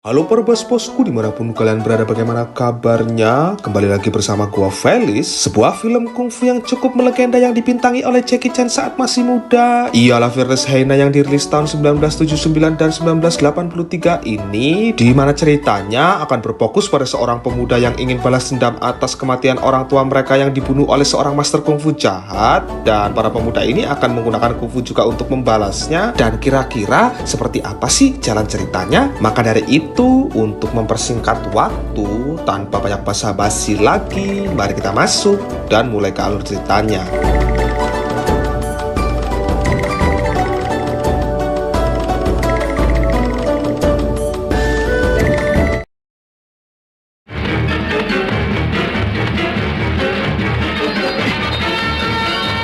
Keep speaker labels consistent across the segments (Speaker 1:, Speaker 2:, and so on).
Speaker 1: Halo para bos-bosku dimanapun kalian berada, bagaimana kabarnya? Kembali lagi bersama gua Felis. Sebuah film kungfu yang cukup melegenda yang dibintangi oleh Jackie Chan saat masih muda. Ialah Fearless Hyena yang dirilis tahun 1979 dan 1983 ini, di mana ceritanya akan berfokus pada seorang pemuda yang ingin balas dendam atas kematian orang tua mereka yang dibunuh oleh seorang master kungfu jahat. Dan para pemuda ini akan menggunakan kungfu juga untuk membalasnya. Dan kira-kira seperti apa sih jalan ceritanya? Maka dari itu, untuk mempersingkat waktu tanpa banyak basa-basi lagi, mari kita masuk dan mulai ke alur ceritanya.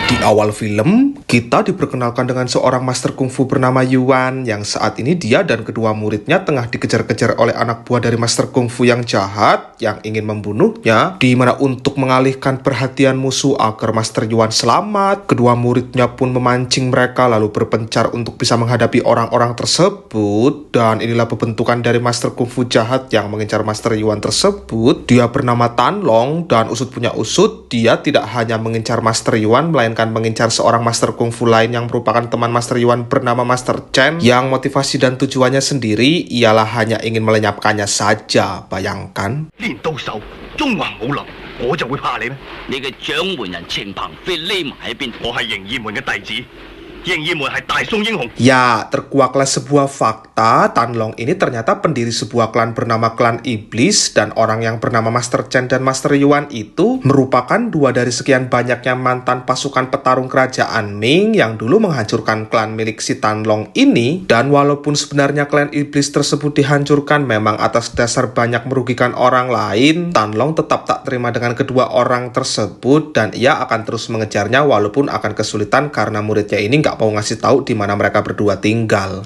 Speaker 1: Di awal film, kita diperkenalkan dengan seorang master kungfu bernama Yuan yang saat ini dia dan kedua muridnya tengah dikejar-kejar oleh anak buah dari master kungfu yang jahat yang ingin membunuhnya. Di mana untuk mengalihkan perhatian musuh agar master Yuan selamat, kedua muridnya pun memancing mereka lalu berpencar untuk bisa menghadapi orang-orang tersebut. Dan inilah pembentukan dari master kungfu jahat yang mengincar master Yuan tersebut. Dia bernama Tan Long dan usut punya usut, dia tidak hanya mengincar master Yuan melainkan mengincar seorang master kungfu lain yang merupakan teman master Yuan bernama Master Chen, yang motivasi dan tujuannya sendiri ialah hanya ingin melenyapkannya saja. Bayangkan. Ya, terkuaklah sebuah fakta. Tan Long ini ternyata pendiri sebuah klan bernama Klan Iblis, dan orang yang bernama Master Chen dan Master Yuan itu merupakan dua dari sekian banyaknya mantan pasukan petarung kerajaan Ming yang dulu menghancurkan klan milik si Tan Long ini. Dan walaupun sebenarnya klan Iblis tersebut dihancurkan memang atas dasar banyak merugikan orang lain, Tan Long tetap tak terima dengan kedua orang tersebut dan ia akan terus mengejarnya walaupun akan kesulitan karena muridnya ini nggak mau ngasih tahu di mana mereka berdua tinggal.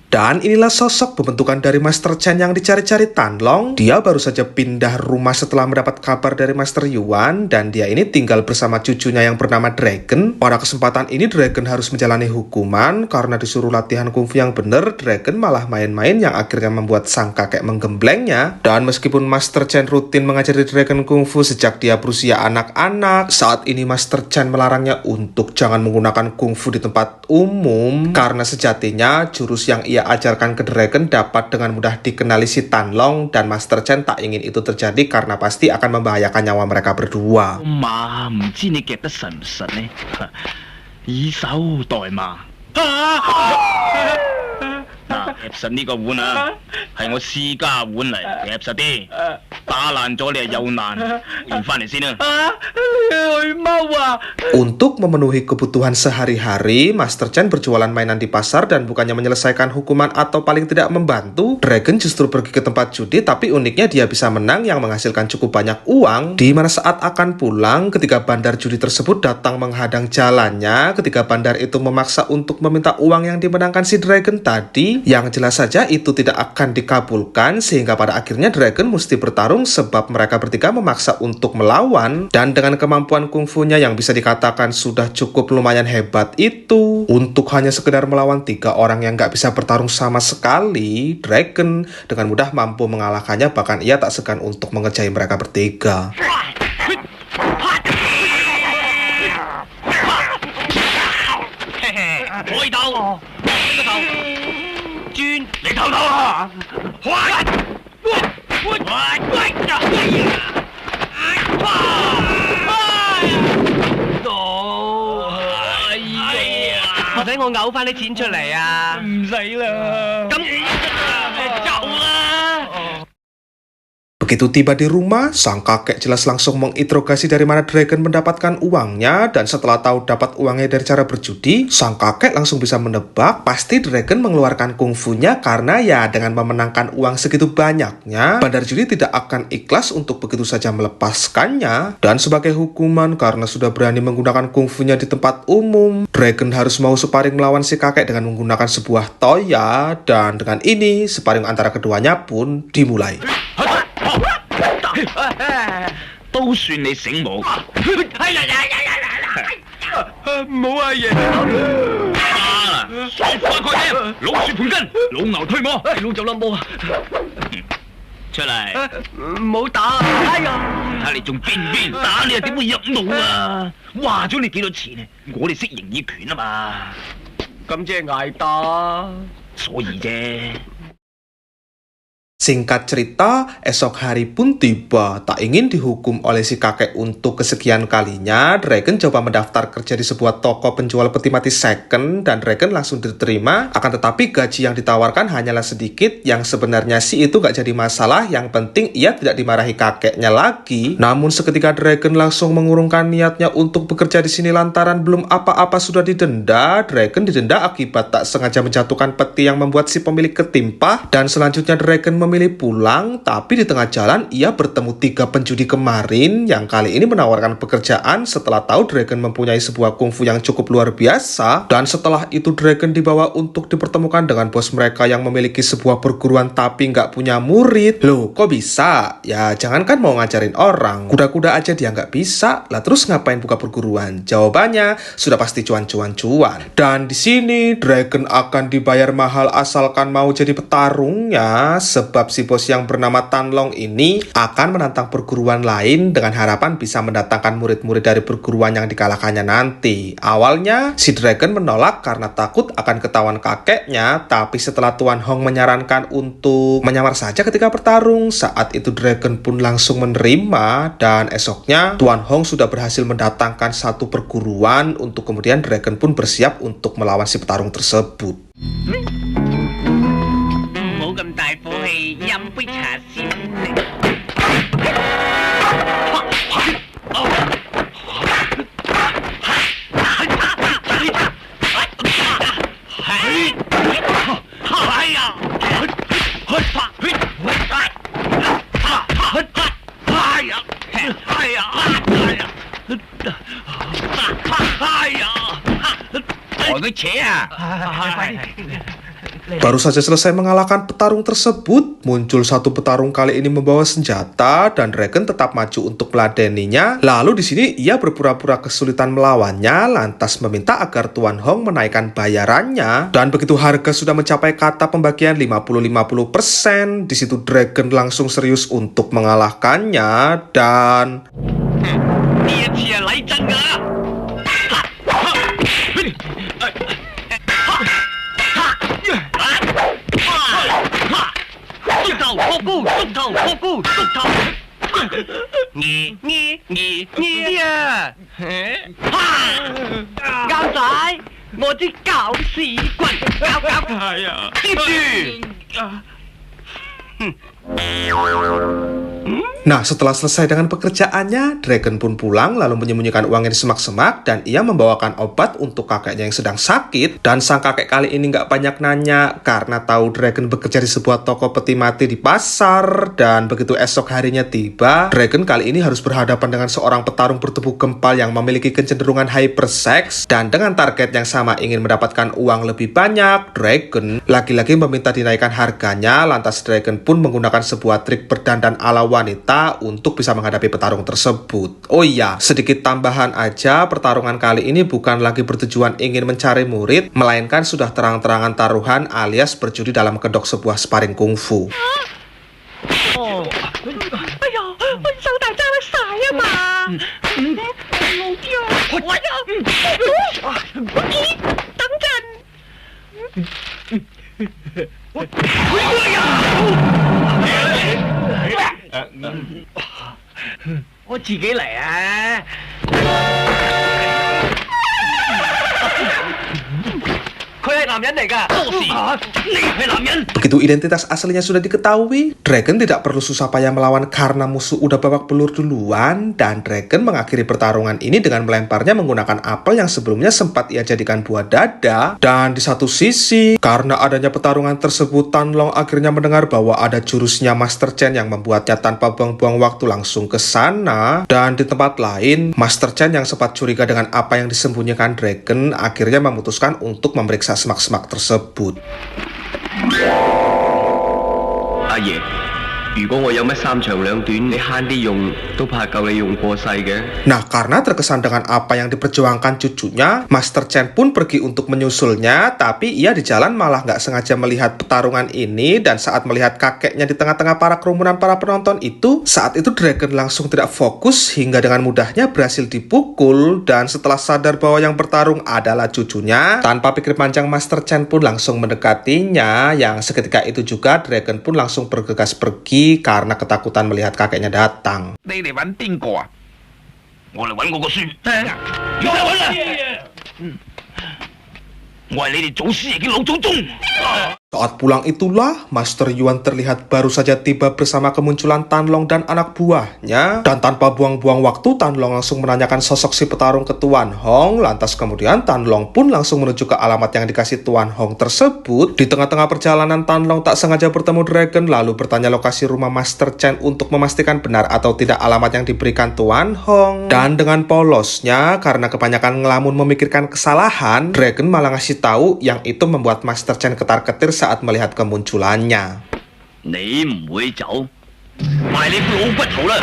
Speaker 1: Dan inilah sosok pembentukan dari Master Chen yang dicari-cari Tan Long. Dia baru saja pindah rumah setelah mendapat kabar dari Master Yuan, dan dia ini tinggal bersama cucunya yang bernama Dragon. Pada kesempatan ini Dragon harus menjalani hukuman karena disuruh latihan kungfu yang bener. Dragon malah main-main yang akhirnya membuat sang kakek menggemblengnya. Dan meskipun Master Chen rutin mengajari Dragon kungfu sejak dia berusia anak-anak, saat ini Master Chen melarangnya untuk jangan menggunakan kungfu di tempat umum karena sejatinya jurus yang ia ajarkan ke Dragon dapat dengan mudah dikenali si Tan Long, dan Master Chen tak ingin itu terjadi karena pasti akan membahayakan nyawa mereka berdua. Untuk memenuhi kebutuhan sehari-hari, Master Chen berjualan mainan di pasar dan bukannya menyelesaikan hukuman atau paling tidak membantu, Dragon justru pergi ke tempat judi, tapi uniknya dia bisa menang yang menghasilkan cukup banyak uang. Di mana saat akan pulang, ketika bandar judi tersebut datang menghadang jalannya, ketika bandar itu memaksa untuk meminta uang yang dimenangkan si Dragon tadi, yang jelas saja itu tidak akan dikabulkan, sehingga pada akhirnya Dragon mesti bertarung sebab mereka bertiga memaksa untuk melawan. Dan dengan kemampuan kungfunya yang bisa dikatakan sudah cukup lumayan hebat itu, untuk hanya sekedar melawan 3 orang yang gak bisa bertarung sama sekali, Dragon dengan mudah mampu mengalahkannya, bahkan ia tak segan untuk mengerjai mereka bertiga. Begitu tiba di rumah, sang kakek jelas langsung menginterogasi dari mana Dragon mendapatkan uangnya, dan setelah tahu dapat uangnya dari cara berjudi, sang kakek langsung bisa menebak pasti Dragon mengeluarkan kungfunya karena ya dengan memenangkan uang segitu banyaknya, bandar judi tidak akan ikhlas untuk begitu saja melepaskannya. Dan sebagai hukuman karena sudah berani menggunakan kungfunya di tempat umum, Dragon harus mau sparring melawan si kakek dengan menggunakan sebuah toya, dan dengan ini sparring antara keduanya pun dimulai.
Speaker 2: 都算你醒目。
Speaker 3: 冇啊爺，
Speaker 2: 爽快過嚟，老樹盤根，老牛推磨，
Speaker 3: 老走啦冇啊，
Speaker 2: 出嚟！
Speaker 3: 冇打，哎呀，
Speaker 2: 睇你仲邊邊打你又點會入腦啊？話咗你幾多次呢？我哋識形意拳啊嘛，
Speaker 3: 咁即係捱打，
Speaker 2: 所以啫。
Speaker 1: Singkat cerita, esok hari pun tiba. Tak ingin dihukum oleh si kakek untuk kesekian kalinya, Dragon coba mendaftar kerja di sebuah toko penjual peti mati second dan Dragon langsung diterima. Akan tetapi gaji yang ditawarkan hanyalah sedikit, yang sebenarnya sih itu gak jadi masalah, yang penting ia tidak dimarahi kakeknya lagi. Namun seketika Dragon langsung mengurungkan niatnya untuk bekerja di sini lantaran belum apa-apa sudah didenda. Dragon didenda akibat tak sengaja menjatuhkan peti yang membuat si pemilik ketimpa, dan selanjutnya Dragon memilih pulang, tapi di tengah jalan ia bertemu 3 penjudi kemarin yang kali ini menawarkan pekerjaan setelah tahu Dragon mempunyai sebuah kungfu yang cukup luar biasa. Dan setelah itu Dragon dibawa untuk dipertemukan dengan bos mereka yang memiliki sebuah perguruan tapi nggak punya murid. Loh, kok bisa? Ya jangankan mau ngajarin orang, kuda-kuda aja dia nggak bisa. Lah terus ngapain buka perguruan? Jawabannya sudah pasti cuan-cuan-cuan. Dan di sini Dragon akan dibayar mahal asalkan mau jadi petarungnya, sebab si bos yang bernama Tan Long ini akan menantang perguruan lain dengan harapan bisa mendatangkan murid-murid dari perguruan yang dikalahkannya nanti. Awalnya si Dragon menolak karena takut akan ketahuan kakeknya, tapi setelah Tuan Hong menyarankan untuk menyamar saja ketika bertarung, saat itu Dragon pun langsung menerima, dan esoknya Tuan Hong sudah berhasil mendatangkan 1 perguruan untuk kemudian Dragon pun bersiap untuk melawan si petarung tersebut.
Speaker 3: 咁大火氣，飲杯茶先。
Speaker 2: 抬佢扯啊！
Speaker 1: Baru saja selesai mengalahkan petarung tersebut, muncul 1 petarung kali ini membawa senjata dan Dragon tetap maju untuk meladeninya. Lalu di sini ia berpura-pura kesulitan melawannya, lantas meminta agar Tuan Hong menaikkan bayarannya. Dan begitu harga sudah mencapai kata pembagian 50-50%, di situ Dragon langsung serius untuk mengalahkannya dan
Speaker 3: 呢一次係禮真㗎。 啱仔，我啲搞屎棍，係啊，接住。
Speaker 1: Nah, setelah selesai dengan pekerjaannya, Dragon pun pulang lalu menyembunyikan uangnya di semak-semak dan ia membawakan obat untuk kakeknya yang sedang sakit. Dan sang kakek kali ini nggak banyak nanya karena tahu Dragon bekerja di sebuah toko peti mati di pasar. Dan begitu esok harinya tiba, Dragon kali ini harus berhadapan dengan seorang petarung bertubuh gempal yang memiliki kecenderungan hypersex. Dan dengan target yang sama ingin mendapatkan uang lebih banyak, Dragon lagi-lagi meminta dinaikkan harganya. Lantas Dragon pun menggunakan sebuah trik berdandan ala wanita untuk bisa menghadapi petarung tersebut. Oh iya, sedikit tambahan aja, pertarungan kali ini bukan lagi bertujuan ingin mencari murid, melainkan sudah terang-terangan taruhan alias berjudi dalam kedok sebuah sparring kungfu.
Speaker 3: Oh. 哎呀，我手大揸得晒啊嘛！老啲啊！哎呀，等陣。我自己嚟啊！ 佢係男人嚟㗎，多事，你係男人。
Speaker 1: Begitu identitas aslinya sudah diketahui, Dragon tidak perlu susah payah melawan karena musuh udah babak belur duluan, dan Dragon mengakhiri pertarungan ini dengan melemparnya menggunakan apel yang sebelumnya sempat ia jadikan buah dada. Dan di satu sisi, karena adanya pertarungan tersebut, Tan Long akhirnya mendengar bahwa ada jurusnya Master Chen yang membuatnya tanpa buang-buang waktu langsung ke sana. Dan di tempat lain, Master Chen yang sempat curiga dengan apa yang disembunyikan Dragon akhirnya memutuskan untuk memeriksa semak-semak tersebut.
Speaker 2: 阿爺，
Speaker 4: 如果我有乜三長兩短，你慳啲用都怕夠你用過世嘅。
Speaker 1: Nah, karena terkesan dengan apa yang diperjuangkan cucunya, Master Chen pun pergi untuk menyusulnya, tapi ia di jalan malah nggak sengaja melihat pertarungan ini, dan saat melihat kakeknya di tengah-tengah para kerumunan para penonton itu, saat itu Dragon langsung tidak fokus hingga dengan mudahnya berhasil dipukul, dan setelah sadar bahwa yang bertarung adalah cucunya, tanpa pikir panjang Master Chen pun langsung mendekatinya, yang seketika itu juga Dragon pun langsung bergegas pergi karena ketakutan melihat kakeknya datang.
Speaker 2: 你嚟揾邊個啊？我嚟揾我個孫。要嚟揾啦！我係你哋祖師爺嘅老祖宗。
Speaker 1: Saat pulang itulah, Master Yuan terlihat baru saja tiba bersama kemunculan Tan Long dan anak buahnya. Dan tanpa buang-buang waktu, Tan Long langsung menanyakan sosok si petarung ke Tuan Hong. Lantas kemudian Tan Long pun langsung menuju ke alamat yang dikasih Tuan Hong tersebut. Di tengah-tengah perjalanan, Tan Long tak sengaja bertemu Dragon, lalu bertanya lokasi rumah Master Chen untuk memastikan benar atau tidak alamat yang diberikan Tuan Hong. Dan dengan polosnya, karena kebanyakan ngelamun memikirkan kesalahan, Dragon malah ngasih tahu yang itu membuat Master Chen ketar-ketir saat melihat kemunculannya.
Speaker 2: 你唔會走，埋你老骨頭啦！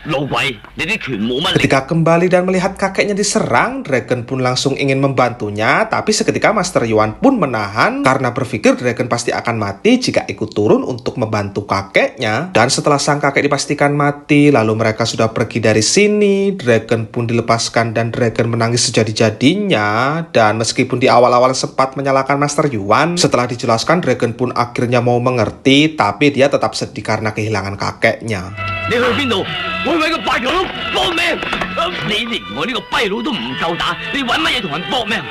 Speaker 2: 老鬼，你啲拳冇乜力。
Speaker 1: Ketika kembali dan melihat kakeknya diserang, Dragon pun langsung ingin membantunya, tapi seketika Master Yuan pun menahan karena berpikir Dragon pasti akan mati jika ikut turun untuk membantu kakeknya. Dan setelah sang kakek dipastikan mati, lalu mereka sudah pergi dari sini, Dragon pun dilepaskan dan Dragon menangis sejadi-jadinya. Dan meskipun di awal-awal sempat menyalahkan Master Yuan, setelah dijelaskan Dragon pun akhirnya mau mengerti, tapi dia tetap sedih karena kehilangan kakeknya.
Speaker 2: 你去邊度？我去揾個敗條佬搏命！你連我呢個跛佬都唔夠打，你揾乜嘢同人搏命？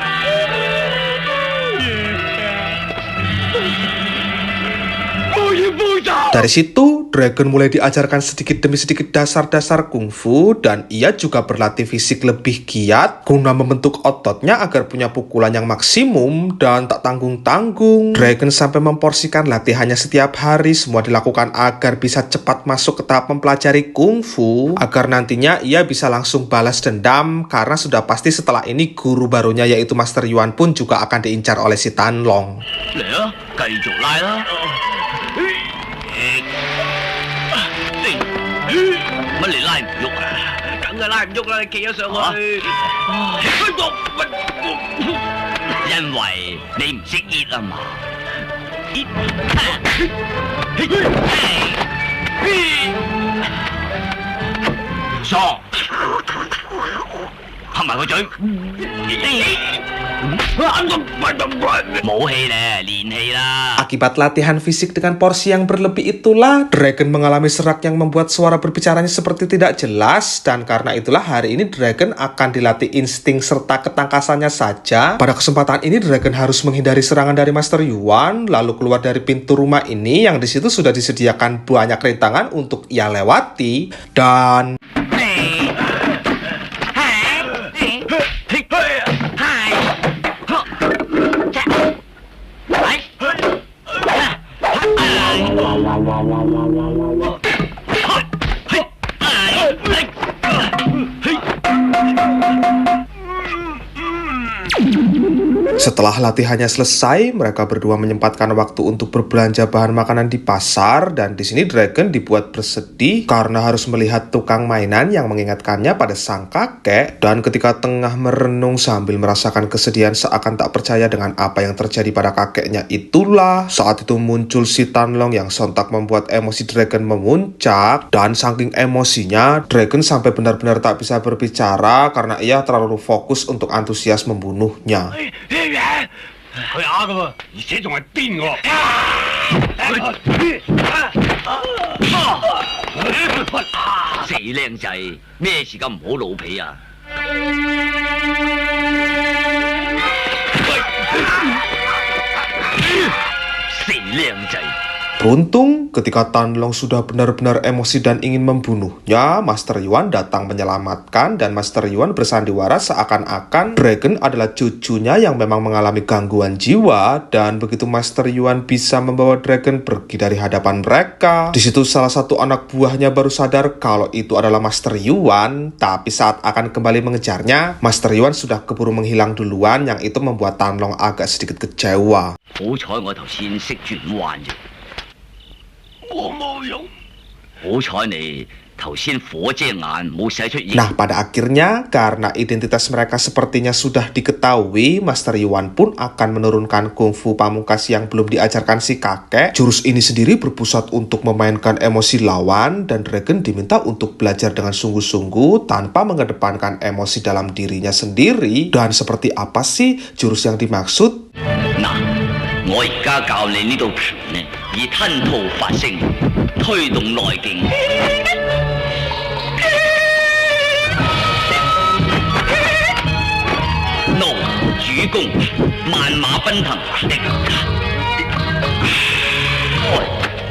Speaker 1: Dari situ, Dragon mulai diajarkan sedikit demi sedikit dasar-dasar kungfu, dan ia juga berlatih fisik lebih giat guna membentuk ototnya agar punya pukulan yang maksimum dan tak tanggung-tanggung. Dragon sampai memporsikan latihannya setiap hari, semua dilakukan agar bisa cepat masuk ke tahap mempelajari kungfu, agar nantinya ia bisa langsung balas dendam, karena sudah pasti setelah ini guru barunya yaitu Master Yuan pun juga akan diincar oleh si Tan Long.
Speaker 2: 嚟啊，繼續拉啦！ 乜你拉唔喐啊？梗係拉唔喐啦，你企咗上去。因為你唔識熱啊嘛。傻，合埋個嘴。冇氣咧，練氣啦。
Speaker 1: Akibat latihan fisik dengan porsi yang berlebih itulah, Dragon mengalami serak yang membuat suara berbicaranya seperti tidak jelas, dan karena itulah hari ini Dragon akan dilatih insting serta ketangkasannya saja. Pada kesempatan ini Dragon harus menghindari serangan dari Master Yuan, lalu keluar dari pintu rumah ini yang di situ sudah disediakan banyak rintangan untuk ia lewati, dan setelah latihannya selesai, mereka berdua menyempatkan waktu untuk berbelanja bahan makanan di pasar, dan di sini Dragon dibuat bersedih karena harus melihat tukang mainan yang mengingatkannya pada sang kakek. Dan ketika tengah merenung sambil merasakan kesedihan seakan tak percaya dengan apa yang terjadi pada kakeknya itulah saat itu muncul si Tan Long yang sontak membuat emosi Dragon memuncak, dan saking emosinya Dragon sampai benar-benar tak bisa berbicara karena ia terlalu fokus untuk antusias membunuhnya.
Speaker 2: 佢啞噶喎，而且仲係癲喎！死靚仔，咩事咁唔好老皮啊？死靚仔，
Speaker 1: Beruntung ketika Tan Long sudah benar-benar emosi dan ingin membunuhnya, Master Yuan datang menyelamatkan dan Master Yuan bersandiwara seakan-akan Dragon adalah cucunya yang memang mengalami gangguan jiwa, dan begitu Master Yuan bisa membawa Dragon pergi dari hadapan mereka, di situ salah satu anak buahnya baru sadar kalau itu adalah Master Yuan, tapi saat akan kembali mengejarnya, Master Yuan sudah keburu menghilang duluan, yang itu membuat Tan Long agak sedikit kecewa.
Speaker 2: 好彩我頭先識轉彎啫。我冇用。好彩你頭先火遮眼冇使出現。
Speaker 1: Nah, pada akhirnya, karena identitas mereka sepertinya sudah diketahui, Master Yuan pun akan menurunkan kungfu pamungkas yang belum diajarkan si kakek. Jurus ini sendiri berpusat untuk memainkan emosi lawan, dan Dragon diminta untuk belajar dengan sungguh-sungguh tanpa mengedepankan emosi dalam dirinya sendiri. Dan seperti apa sih jurus yang dimaksud?
Speaker 2: 嗱，我而家教你呢道拳呢，以吞吐發聲，推動內勁。怒主攻，萬馬奔騰的；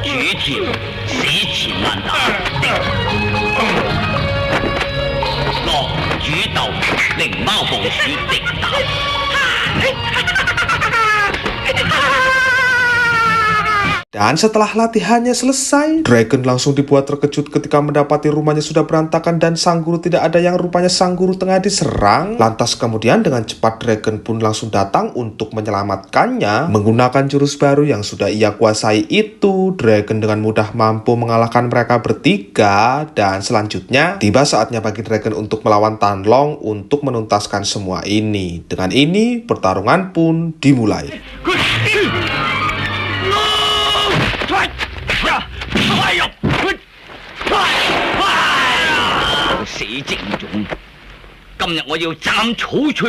Speaker 2: 主跳，死纏爛打的；樂主鬥，靈貓部署的打。
Speaker 1: Dan setelah latihannya selesai, Dragon langsung dibuat terkejut ketika mendapati rumahnya sudah berantakan dan sang guru tidak ada, yang rupanya sang guru tengah diserang. Lantas kemudian dengan cepat Dragon pun langsung datang untuk menyelamatkannya. Menggunakan jurus baru yang sudah ia kuasai itu, Dragon dengan mudah mampu mengalahkan mereka bertiga. Dan selanjutnya, tiba saatnya bagi Dragon untuk melawan Tan Long untuk menuntaskan semua ini. Dengan ini, pertarungan pun dimulai.
Speaker 2: 死精種，今日我要斬草除。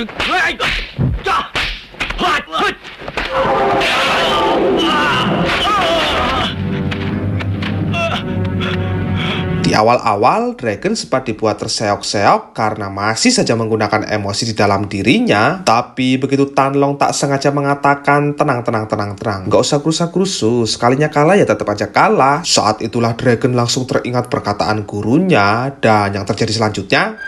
Speaker 1: Di awal-awal, Dragon sempat dibuat terseok-seok karena masih saja menggunakan emosi di dalam dirinya. Tapi begitu Tan Long tak sengaja mengatakan, tenang, nggak usah gerusa-gerusu, sekalinya kalah ya tetap aja kalah. Saat itulah Dragon langsung teringat perkataan gurunya, dan yang terjadi selanjutnya,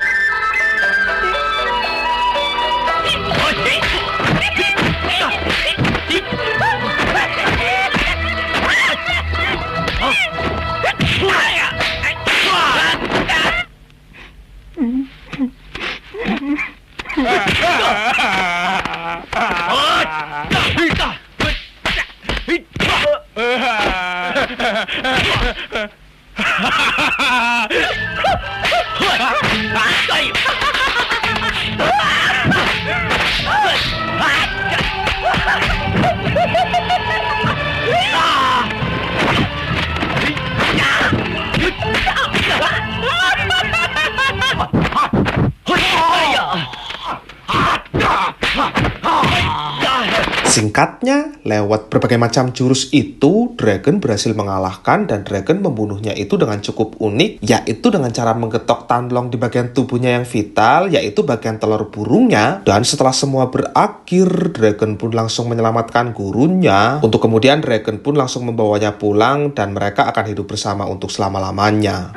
Speaker 1: singkatnya, lewat berbagai macam jurus itu, Dragon berhasil mengalahkan dan Dragon membunuhnya itu dengan cukup unik, yaitu dengan cara menggetok Tan Long di bagian tubuhnya yang vital, yaitu bagian telur burungnya. Dan setelah semua berakhir, Dragon pun langsung menyelamatkan gurunya, untuk kemudian Dragon pun langsung membawanya pulang dan mereka akan hidup bersama untuk selama-lamanya.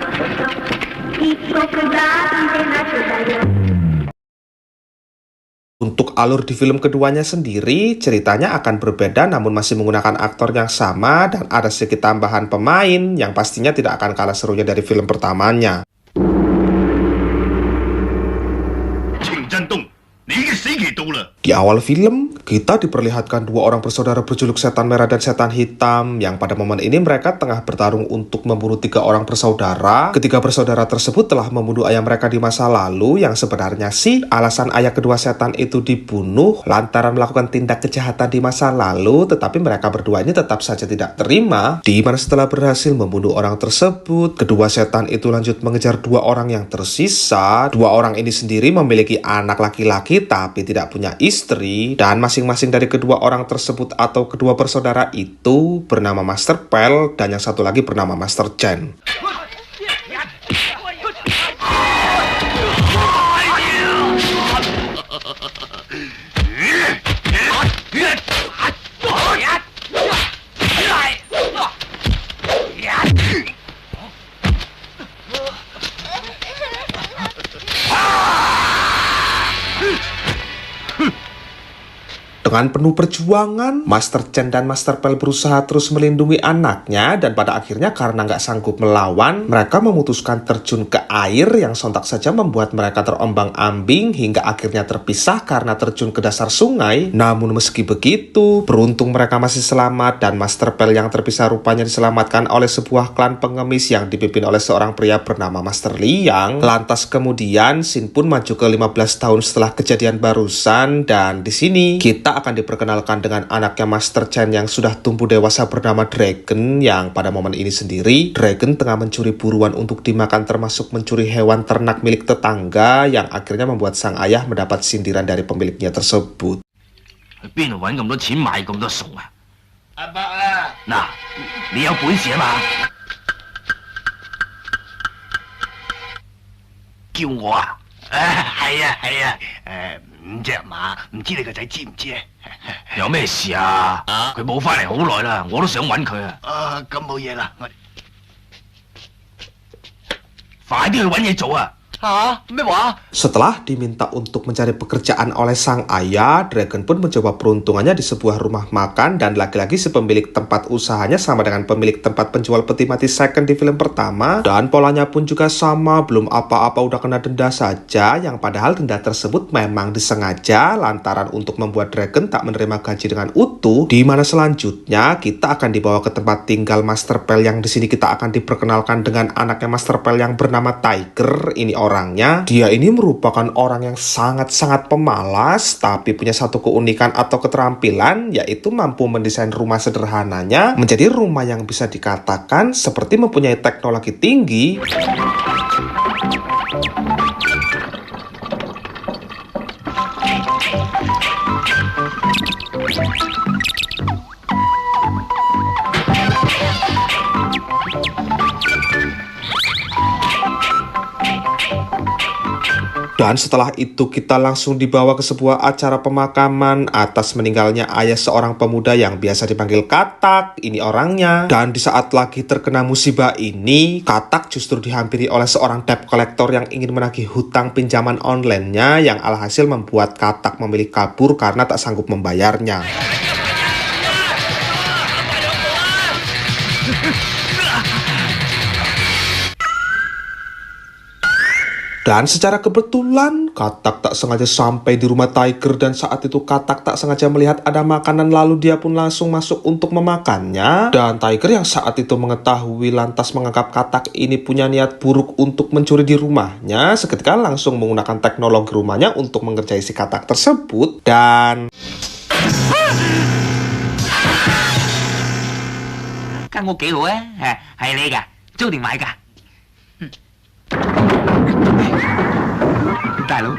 Speaker 1: Untuk alur di film keduanya sendiri, ceritanya akan berbeda namun masih menggunakan aktor yang sama dan ada sedikit tambahan pemain yang pastinya tidak akan kalah serunya dari film pertamanya.
Speaker 2: 請震動，你嘅死期到啦！
Speaker 1: Di awal film, kita diperlihatkan dua orang bersaudara berjuluk Setan Merah dan Setan Hitam, yang pada momen ini mereka tengah bertarung untuk membunuh 3 orang bersaudara. Ketiga bersaudara tersebut telah membunuh ayah mereka di masa lalu, yang sebenarnya sih alasan ayah kedua setan itu dibunuh lantaran melakukan tindak kejahatan di masa lalu, tetapi mereka berdua ini tetap saja tidak terima. Di mana setelah berhasil membunuh orang tersebut, kedua setan itu lanjut mengejar 2 orang yang tersisa. 2 orang ini sendiri memiliki anak laki-laki tapi tidak punya istri, dan masing-masing dari kedua orang tersebut atau kedua bersaudara itu bernama Master Pel dan yang satu lagi bernama Master Chen. Dengan penuh perjuangan, Master Chen dan Master Pel berusaha terus melindungi anaknya dan pada akhirnya karena nggak sanggup melawan, mereka memutuskan terjun ke air yang sontak saja membuat mereka terombang-ambing hingga akhirnya terpisah karena terjun ke dasar sungai. Namun meski begitu, beruntung mereka masih selamat dan Master Pel yang terpisah rupanya diselamatkan oleh sebuah klan pengemis yang dipimpin oleh seorang pria bernama Master Liang. Lantas kemudian Shin pun maju ke 15 tahun setelah kejadian barusan dan di sini kita akan diperkenalkan dengan anaknya Master Chen yang sudah tumbuh dewasa bernama Dragon yang pada momen ini sendiri Dragon tengah mencuri buruan untuk dimakan termasuk mencuri hewan ternak milik tetangga yang akhirnya membuat sang ayah mendapat sindiran dari pemiliknya tersebut.
Speaker 2: 去邊度揾咁多錢買咁多餸啊？阿伯啊，嗱，你有本事啊嘛？叫我啊？係啊係啊，5隻馬，唔知你個仔知唔知啊？有咩事啊？佢冇翻嚟好耐啦，我都想揾佢啊。咁冇嘢啦，快啲去揾嘢做啊！
Speaker 1: Setelah diminta untuk mencari pekerjaan oleh sang ayah, Dragon pun mencoba peruntungannya di sebuah rumah makan dan lagi-lagi si pemilik tempat usahanya sama dengan pemilik tempat penjual peti mati second di film pertama dan polanya pun juga sama, belum apa-apa udah kena denda saja yang padahal denda tersebut memang disengaja lantaran untuk membuat Dragon tak menerima gaji dengan utuh, di mana selanjutnya kita akan dibawa ke tempat tinggal Master Pel yang di sini kita akan diperkenalkan dengan anaknya Master Pel yang bernama Tiger. Ini orangnya, dia ini merupakan orang yang sangat-sangat pemalas tapi punya satu keunikan atau keterampilan yaitu mampu mendesain rumah sederhananya menjadi rumah yang bisa dikatakan seperti mempunyai teknologi tinggi. Dan setelah itu kita langsung dibawa ke sebuah acara pemakaman atas meninggalnya ayah seorang pemuda yang biasa dipanggil Katak. Ini orangnya. Dan di saat lagi terkena musibah ini, Katak justru dihampiri oleh seorang debt collector yang ingin menagih hutang pinjaman online-nya yang alhasil membuat Katak memilih kabur karena tak sanggup membayarnya. Dan secara kebetulan, Katak tak sengaja sampai di rumah Tiger dan saat itu Katak tak sengaja melihat ada makanan lalu dia pun langsung masuk untuk memakannya. Dan Tiger yang saat itu mengetahui lantas menganggap Katak ini punya niat buruk untuk mencuri di rumahnya, seketika langsung menggunakan teknologi rumahnya untuk mengerjai si Katak tersebut dan...
Speaker 2: Kan gue幾好啊，係你㗎，租定買㗎？大佬，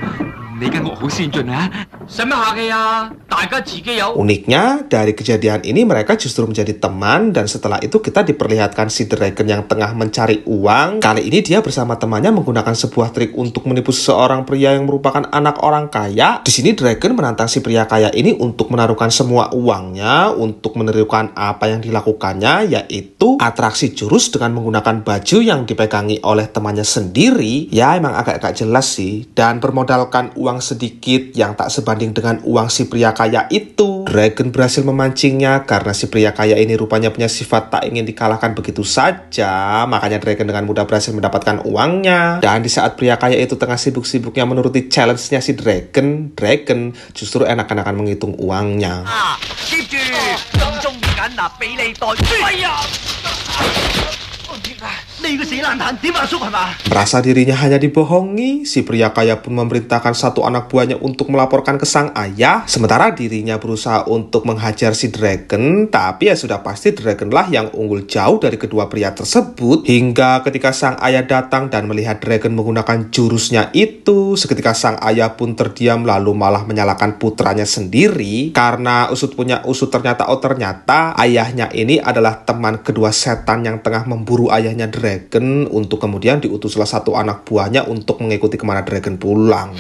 Speaker 2: 你間屋好先進啊！使乜客氣啊？大家自己有。
Speaker 1: Uniknya, dari kejadian ini mereka justru menjadi teman dan setelah itu kita diperlihatkan si Dragon yang tengah mencari uang. Kali ini dia bersama temannya menggunakan sebuah trik untuk menipu seorang pria yang merupakan anak orang kaya. Di sini Dragon menantang si pria kaya ini untuk menaruhkan semua uangnya untuk menirukan apa yang dilakukannya, yaitu atraksi jurus dengan menggunakan baju yang dipegangi oleh temannya sendiri. Ya emang agak-agak jelas sih. Dan bermodalkan uang sedikit yang tak sebanding dengan uang si pria kaya itu, Dragon berhasil memancingnya karena si pria kaya ini rupanya punya sifat tak ingin dikalahkan begitu saja. Makanya Dragon dengan mudah berhasil mendapatkan uangnya. Dan di saat pria kaya itu tengah sibuk-sibuknya menuruti challenge-nya si Dragon justru enak-enakan menghitung uangnya. Merasa dirinya hanya dibohongi, si pria kaya pun memerintahkan satu anak buahnya untuk melaporkan ke sang ayah, sementara dirinya berusaha untuk menghajar si Dragon, tapi ya sudah pasti Dragon lah yang unggul jauh dari kedua pria tersebut. Hingga ketika sang ayah datang dan melihat Dragon menggunakan jurusnya itu, seketika sang ayah pun terdiam lalu malah menyalahkan putranya sendiri, karena usut punya usut ternyata ayahnya ini adalah teman kedua setan yang tengah memburu ayahnya Dragon untuk kemudian diutus salah satu anak buahnya untuk mengikuti kemana Dragon pulang.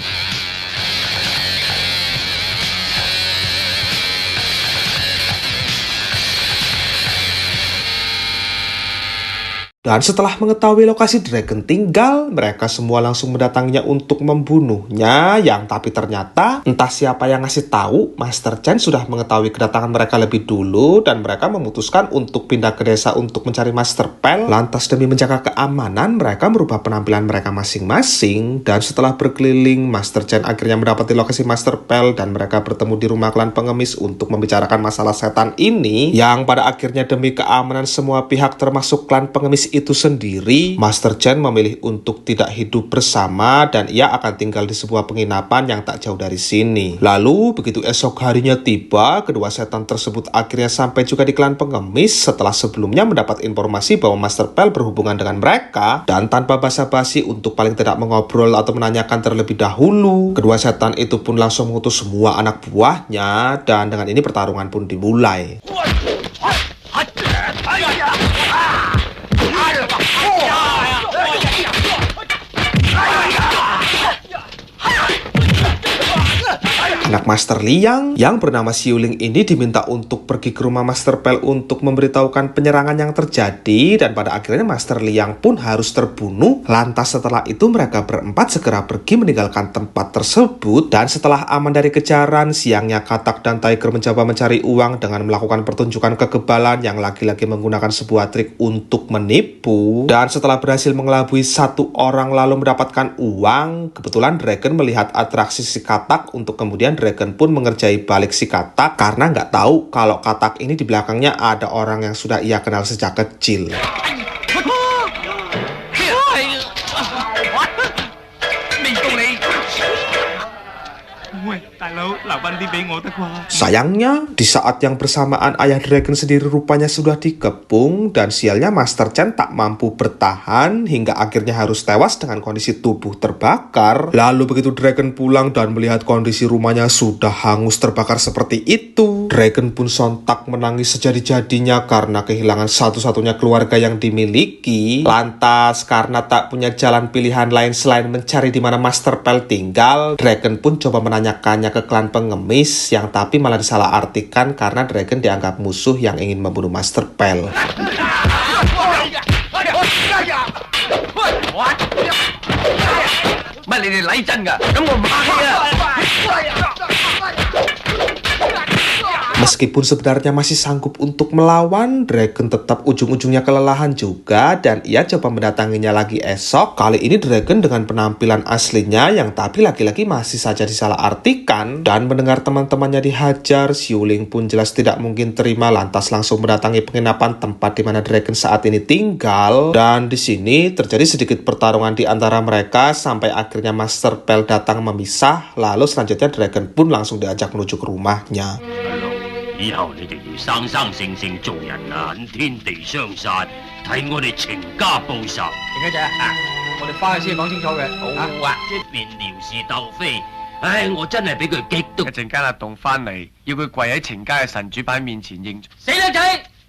Speaker 1: Dan setelah mengetahui lokasi Dragon tinggal, mereka semua langsung mendatanginya untuk membunuhnya. Yang tapi ternyata entah siapa yang ngasih tahu, Master Chen sudah mengetahui kedatangan mereka lebih dulu dan mereka memutuskan untuk pindah ke desa untuk mencari Master Pel. Lantas demi menjaga keamanan, mereka merubah penampilan mereka masing-masing. Dan setelah berkeliling, Master Chen akhirnya mendapati lokasi Master Pel dan mereka bertemu di rumah klan pengemis untuk membicarakan masalah setan ini. Yang pada akhirnya demi keamanan semua pihak termasuk klan pengemis itu sendiri, Master Chen memilih untuk tidak hidup bersama dan ia akan tinggal di sebuah penginapan yang tak jauh dari sini. Lalu begitu esok harinya tiba, kedua setan tersebut akhirnya sampai juga di klan pengemis setelah sebelumnya mendapat informasi bahwa Master Pel berhubungan dengan mereka. Dan tanpa basa-basi untuk paling tidak mengobrol atau menanyakan terlebih dahulu, kedua setan itu pun langsung mengutus semua anak buahnya dan dengan ini pertarungan pun dimulai. Anak Master Liang yang bernama Xiuling ini diminta untuk pergi ke rumah Master Pel untuk memberitahukan penyerangan yang terjadi dan pada akhirnya Master Liang pun harus terbunuh. Lantas setelah itu mereka berempat segera pergi meninggalkan tempat tersebut dan setelah aman dari kejaran, siangnya Katak dan Tiger mencoba mencari uang dengan melakukan pertunjukan kekebalan yang lagi-lagi menggunakan sebuah trik untuk menipu. Dan setelah berhasil mengelabui satu orang lalu mendapatkan uang, kebetulan Dragon melihat atraksi si Katak untuk kemudian Dragon pun mengerjai balik si Katak karena nggak tahu kalau Katak ini di belakangnya ada orang yang sudah ia kenal sejak kecil. Sayangnya, di saat yang bersamaan ayah Dragon sendiri rupanya sudah dikepung dan sialnya Master Chen tak mampu bertahan hingga akhirnya harus tewas dengan kondisi tubuh terbakar. Lalu begitu Dragon pulang dan melihat kondisi rumahnya sudah hangus terbakar seperti itu, Dragon pun sontak menangis sejadi-jadinya karena kehilangan satu-satunya keluarga yang dimiliki. Lantas karena tak punya jalan pilihan lain selain mencari di mana Master Pel tinggal, Dragon pun coba menanyakannya ke klan pengemis yang tapi malah disalahartikan karena Dragon dianggap musuh yang ingin membunuh Master Pel. Meskipun sebenarnya masih sanggup untuk melawan, Dragon tetap ujung-ujungnya kelelahan juga dan ia coba mendatanginya lagi esok. Kali ini Dragon dengan penampilan aslinya yang tapi lagi-lagi masih saja disalahartikan dan mendengar teman-temannya dihajar, Xiuling pun jelas tidak mungkin terima lantas langsung mendatangi penginapan tempat di mana Dragon saat ini tinggal. Dan di sini terjadi sedikit pertarungan di antara mereka sampai akhirnya Master Pel datang memisah. Lalu selanjutnya Dragon pun langsung diajak menuju ke rumahnya.
Speaker 2: 以後你哋要生生性性做人啊，天地相殺，睇我哋程家報仇。田家姐啊，我哋翻去先講清楚嘅。好啊，即便撩事鬥非，唉，我真係俾佢激到。一陣間阿棟翻嚟，要佢跪喺程家嘅神主牌面前認。死靚仔，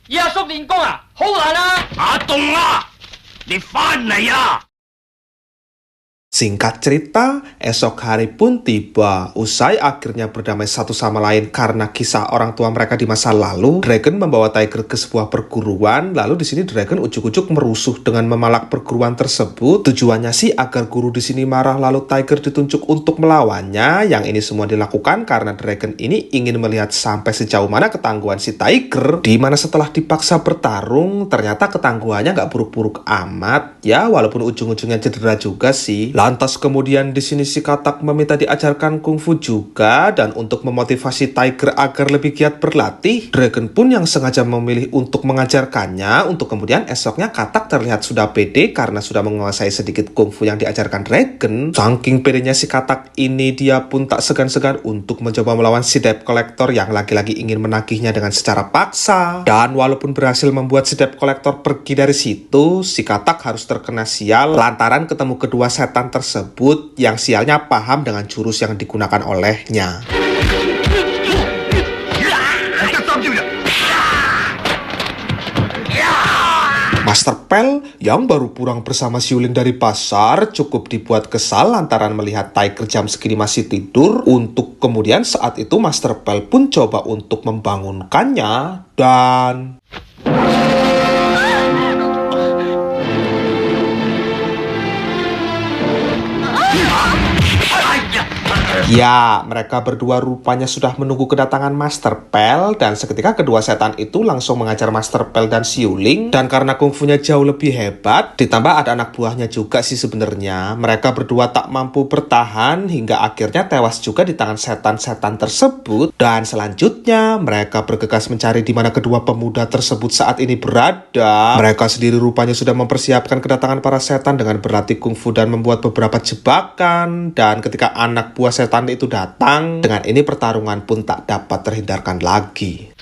Speaker 2: 以阿叔練功啊，好難啊！阿棟啊，你翻嚟啊！
Speaker 1: Singkat cerita, esok hari pun tiba. Usai akhirnya berdamai satu sama lain karena kisah orang tua mereka di masa lalu, Dragon membawa Tiger ke sebuah perguruan. Lalu di sini Dragon ujuk-ujuk merusuh dengan memalak perguruan tersebut. Tujuannya sih agar guru di sini marah lalu Tiger ditunjuk untuk melawannya. Yang ini semua dilakukan karena Dragon ini ingin melihat sampai sejauh mana ketangguhan si Tiger. Dimana setelah dipaksa bertarung, ternyata ketangguhannya nggak buruk-buruk amat. Ya, walaupun ujung-ujungnya cedera juga sih. Lantas kemudian di sini si Katak meminta diajarkan kungfu juga dan untuk memotivasi Tiger agar lebih giat berlatih, Dragon pun yang sengaja memilih untuk mengajarkannya untuk kemudian esoknya Katak terlihat sudah pede karena sudah menguasai sedikit kungfu yang diajarkan Dragon. Saking pedenya si Katak ini dia pun tak segan-segan untuk mencoba melawan si Debt Collector yang lagi-lagi ingin menagihnya dengan secara paksa. Dan walaupun berhasil membuat si Debt Collector pergi dari situ, si Katak harus terkena sial lantaran ketemu kedua setan tersebut yang sialnya paham dengan jurus yang digunakan olehnya. Master Pel yang baru pulang bersama Xiuling dari pasar cukup dibuat kesal lantaran melihat Tiger jam segini masih tidur. Untuk kemudian saat itu Master Pel pun coba untuk membangunkannya dan... Ya, mereka berdua rupanya sudah menunggu kedatangan Master Pel, dan seketika kedua setan itu langsung mengajar Master Pel dan Xiuling. Dan karena kungfunya jauh lebih hebat, ditambah ada anak buahnya juga sih sebenarnya, mereka berdua tak mampu bertahan hingga akhirnya tewas juga di tangan setan-setan tersebut. Dan selanjutnya mereka bergegas mencari di mana kedua pemuda tersebut saat ini berada. Mereka sendiri rupanya sudah mempersiapkan kedatangan para setan dengan berlatih kungfu dan membuat beberapa jebakan. Dan ketika anak buah setan itu datang, dengan ini pertarungan pun tak dapat terhindarkan lagi.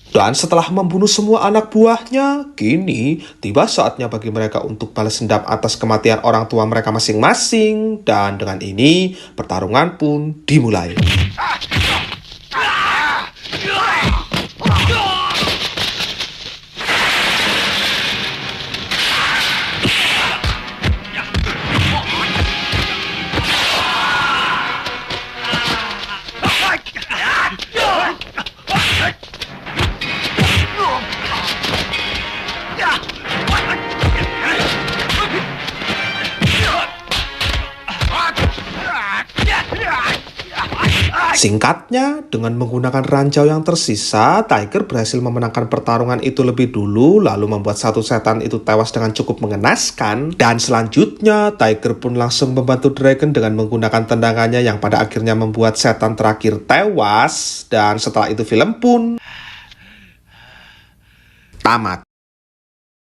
Speaker 1: Dan setelah membunuh semua anak buahnya, kini tiba saatnya bagi mereka untuk balas dendam atas kematian orang tua mereka masing-masing. Dan dengan ini, pertarungan pun dimulai. Singkatnya, dengan menggunakan ranjau yang tersisa, Tiger berhasil memenangkan pertarungan itu lebih dulu, lalu membuat satu setan itu tewas dengan cukup mengenaskan. Dan selanjutnya, Tiger pun langsung membantu Dragon dengan menggunakan tendangannya yang pada akhirnya membuat setan terakhir tewas. Dan setelah itu film pun tamat.